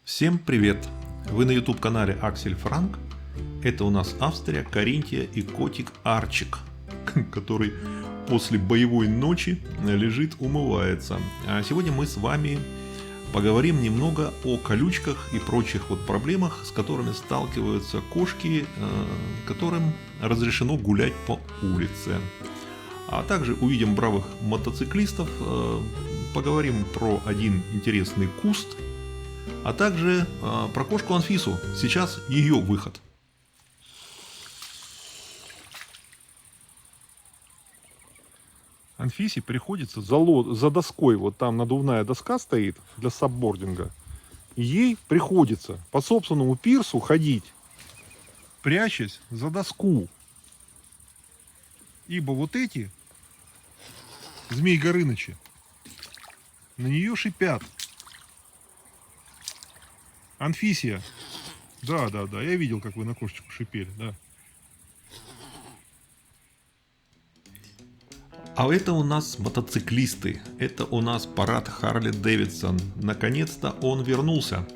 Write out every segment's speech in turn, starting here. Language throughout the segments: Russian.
Всем привет! Вы на YouTube канале Аксель Франк. Это у нас Австрия, Каринтия и котик Арчик, который после боевой ночи лежит, умывается. А сегодня мы с вами поговорим немного о колючках и прочих проблемах, с которыми сталкиваются кошки, которым разрешено гулять по улице. А также увидим бравых мотоциклистов, поговорим про один интересный куст, а также про кошку Анфису. Сейчас ее выход. Анфисе приходится за доской, вот там надувная доска стоит для саббординга. И ей приходится по собственному пирсу ходить, прячась за доску. Ибо вот эти Змей Горынычи на нее шипят. Анфисия. Да, я видел, как вы на кошечку шипели, да. А это у нас мотоциклисты. Это у нас парад Харли Дэвидсон. Наконец-то он вернулся.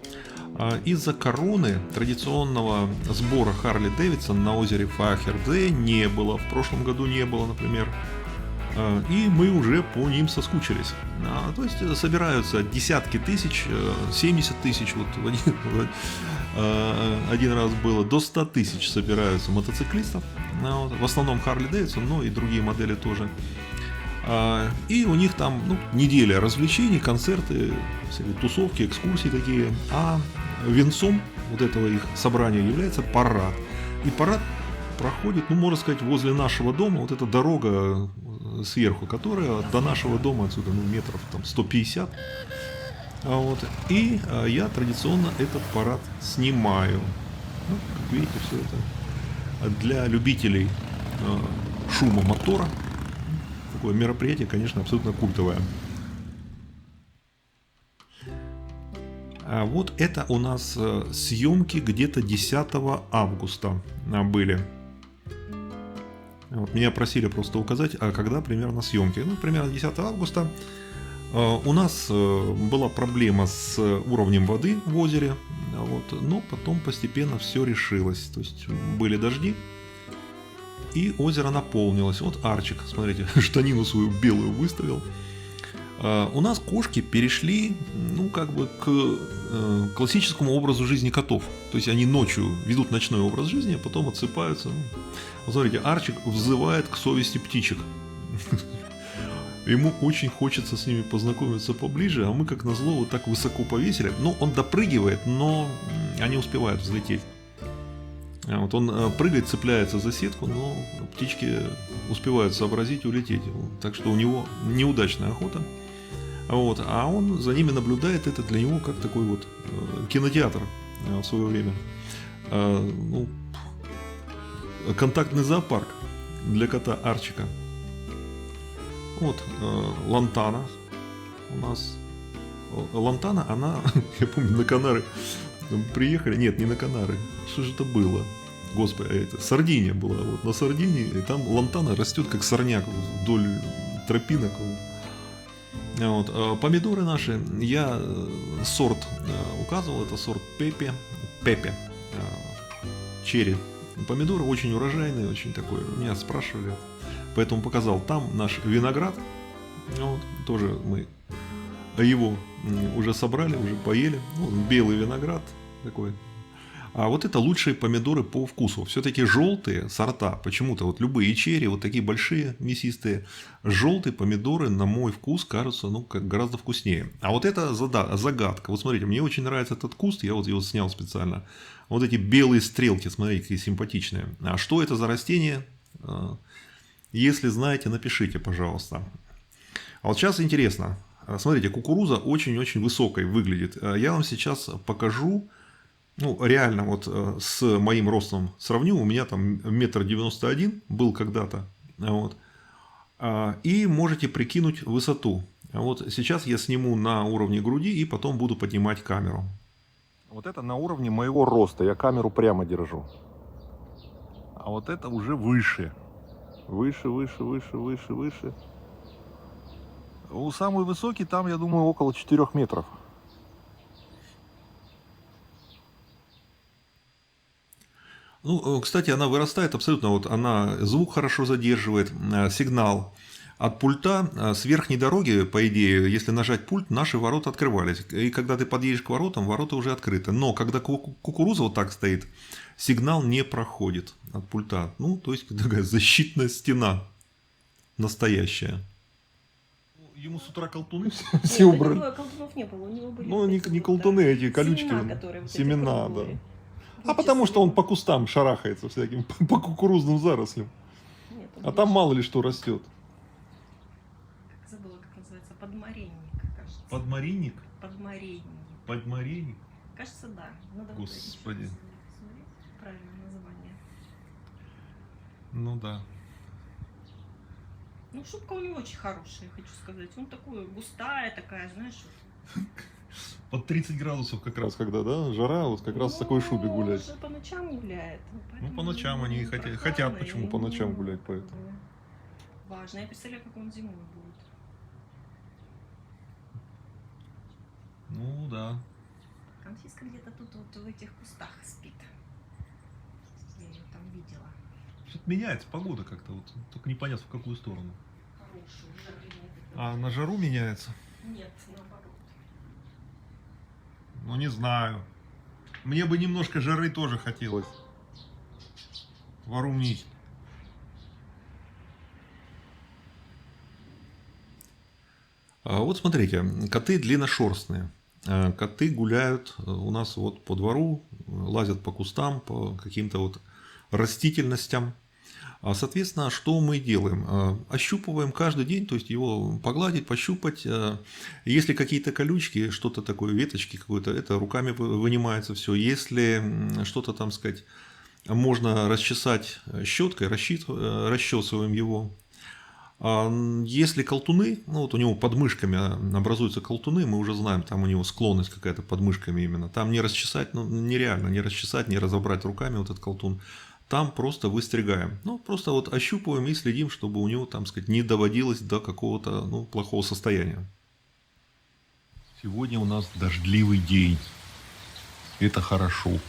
Из-за короны традиционного сбора Харли Дэвидсон на озере Фахерде не было. В прошлом году не было, например. И мы уже по ним соскучились. То есть собираются десятки тысяч, 70 тысяч, один раз было, до 100 тысяч собираются мотоциклистов. В основном Харли Дэвидсон, но и другие модели тоже. И у них там неделя развлечений, концерты, всякие тусовки, экскурсии такие. А венцом вот этого их собрания является парад. И парад проходит, можно сказать, возле нашего дома. Вот эта дорога сверху, которая до нашего дома отсюда метров 150. И я традиционно этот парад снимаю. Как видите, все это для любителей шума мотора. Такое мероприятие, конечно, абсолютно культовое. А вот это у нас съемки где-то 10 августа были. Меня просили просто указать, а когда примерно съемки. Примерно 10 августа. У нас была проблема с уровнем воды в озере, но потом постепенно все решилось. То есть были дожди, и озеро наполнилось. Вот Арчик, смотрите, штанину свою белую выставил. У нас кошки перешли, к классическому образу жизни котов. То есть они ночью ведут ночной образ жизни, а потом отсыпаются. Вот смотрите, Арчик взывает к совести птичек. Ему очень хочется с ними познакомиться поближе, а мы, как назло, вот так высоко повесили. Он допрыгивает, но они успевают взлететь. Он прыгает, цепляется за сетку, но птички успевают сообразить и улететь. Так что у него неудачная охота. А он за ними наблюдает. Это для него как такой кинотеатр в свое время. Контактный зоопарк для кота Арчика. Лантана у нас. Лантана, она, я помню, на Канары приехали. Нет, не на Канары. Что же это было? Господи, это Сардиния была. На Сардинии, и там лантана растет как сорняк вдоль тропинок. Помидоры наши, я сорт указывал, это сорт Пепе, черри. Помидоры очень урожайные, очень такой. Меня спрашивали, поэтому показал. Там наш виноград, тоже мы его уже собрали, уже поели. Белый виноград такой. А вот это лучшие помидоры по вкусу. Все-таки желтые сорта, почему-то любые черри, такие большие, мясистые, желтые помидоры, на мой вкус, кажутся гораздо вкуснее. А вот это загадка. Вот смотрите, мне очень нравится этот куст, я его снял специально. Вот эти белые стрелки, смотрите, какие симпатичные. А что это за растение? Если знаете, напишите, пожалуйста. А вот сейчас интересно. Смотрите, кукуруза очень-очень высокой выглядит. Я вам сейчас покажу. Реально, с моим ростом сравню, у меня там 1,91 м был когда-то. И можете прикинуть высоту. Сейчас я сниму на уровне груди и потом буду поднимать камеру. Вот это на уровне моего роста, я камеру прямо держу. А вот это уже выше. Выше. Самый высокий там, я думаю, около 4 метров. Ну, кстати, она вырастает абсолютно, вот она звук хорошо задерживает, сигнал от пульта с верхней дороги, по идее, если нажать пульт, наши ворота открывались. И когда ты подъедешь к воротам, ворота уже открыты. Но когда кукуруза вот так стоит, сигнал не проходит от пульта. Ну, то есть такая защитная стена настоящая. Ему с утра колтуны все Нет, у убрали. него колтунов не было, у него были Ну, вот не, эти не вот, колтуны, эти колючки. семена, которые вот эти Семена, да. круглые. А потому что он по кустам шарахается всяким, по кукурузным зарослям. Нет, он А там больше- мало ли что растет. Как забыла, как называется, подмаренник, кажется. Подмаринник? Подмаренник. Подмаринник? Кажется, да. Надо вот Господи. еще посмотреть. Правильное название. Ну да. Ну, шубка у него очень хорошая, хочу сказать. Он такой густая такая, знаешь. Под 30 градусов как раз, когда, да, жара, вот как раз в такой шубе гулять. Он же по ночам гуляет. Ну, поэтому по ночам они прохладно, хотят почему и по ночам ему, гулять, поэтому. Важно. Я представляю, как он зимой будет. Ну да. Конфиска где-то тут вот в этих кустах спит. Я ее там видела. Что-то меняется погода как-то, вот, только непонятно в какую сторону. Хорошую, жары нет. А на жару меняется? Нет, наоборот. Ну не знаю. Мне бы немножко жары тоже хотелось. Ворумить. Вот смотрите, коты длинношерстные. Коты гуляют у нас вот по двору, лазят по кустам, по каким-то вот растительностям. Соответственно, что мы делаем? Ощупываем каждый день, то есть его погладить, пощупать. Если какие-то колючки, что-то такое, веточки какой-то, это руками вынимается все. Если что-то там сказать, можно расчесать щеткой, расчесываем его. Если колтуны, ну вот у него под мышками образуются колтуны, мы уже знаем, там у него склонность какая-то под мышками именно. Там не расчесать, ну нереально, не расчесать, не разобрать руками вот этот колтун. Там просто выстригаем. Ну, просто вот ощупываем и следим, чтобы у него, там сказать, не доводилось до какого-то, ну, плохого состояния. Сегодня у нас дождливый день. Это хорошо.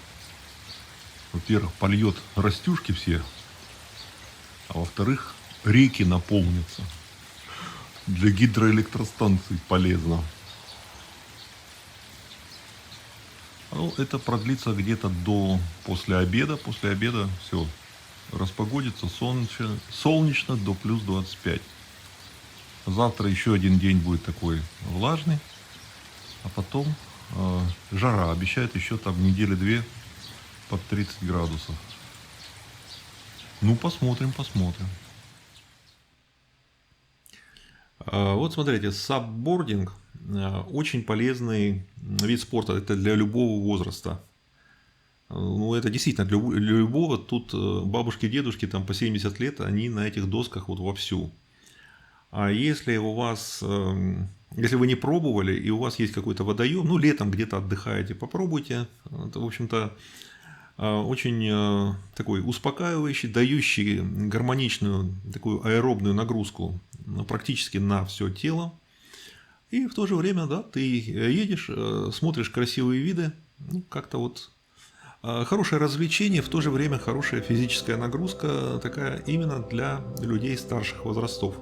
Во-первых, польет растюшки все, а во-вторых, реки наполнятся. Для гидроэлектростанций полезно. Ну, это продлится где-то до после обеда. После обеда все распогодится, солнечно до плюс 25. Завтра еще один день будет такой влажный, а потом жара. Обещают еще там недели-две под 30 градусов. Ну, посмотрим. Вот смотрите, саббординг очень полезный вид спорта. Это для любого возраста. Ну, это действительно для любого. Тут бабушки, дедушки там по 70 лет, они на этих досках вот вовсю. А если у вас, если вы не пробовали, и у вас есть какой-то водоем, ну, летом где-то отдыхаете, попробуйте. Это, в общем-то, очень такой успокаивающий, дающий гармоничную такую аэробную нагрузку практически на все тело. И в то же время, да, ты едешь, смотришь красивые виды, ну, как-то вот хорошее развлечение, в то же время хорошая физическая нагрузка, такая именно для людей старших возрастов.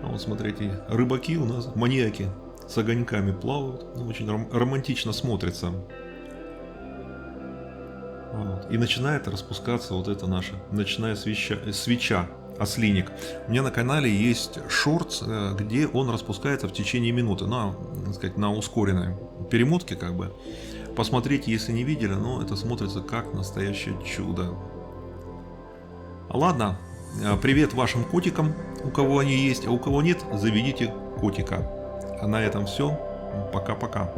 А вот смотрите, рыбаки у нас, маньяки, с огоньками плавают, очень романтично смотрится. Вот. И начинает распускаться вот эта наша ночная свеча, ослиник. У меня на канале есть шортс, где он распускается в течение минуты, так сказать, на ускоренной перемотке как бы. Посмотрите, если не видели, но это смотрится как настоящее чудо. Ладно, привет вашим котикам, у кого они есть, а у кого нет, заведите котика. А на этом все. Пока-пока.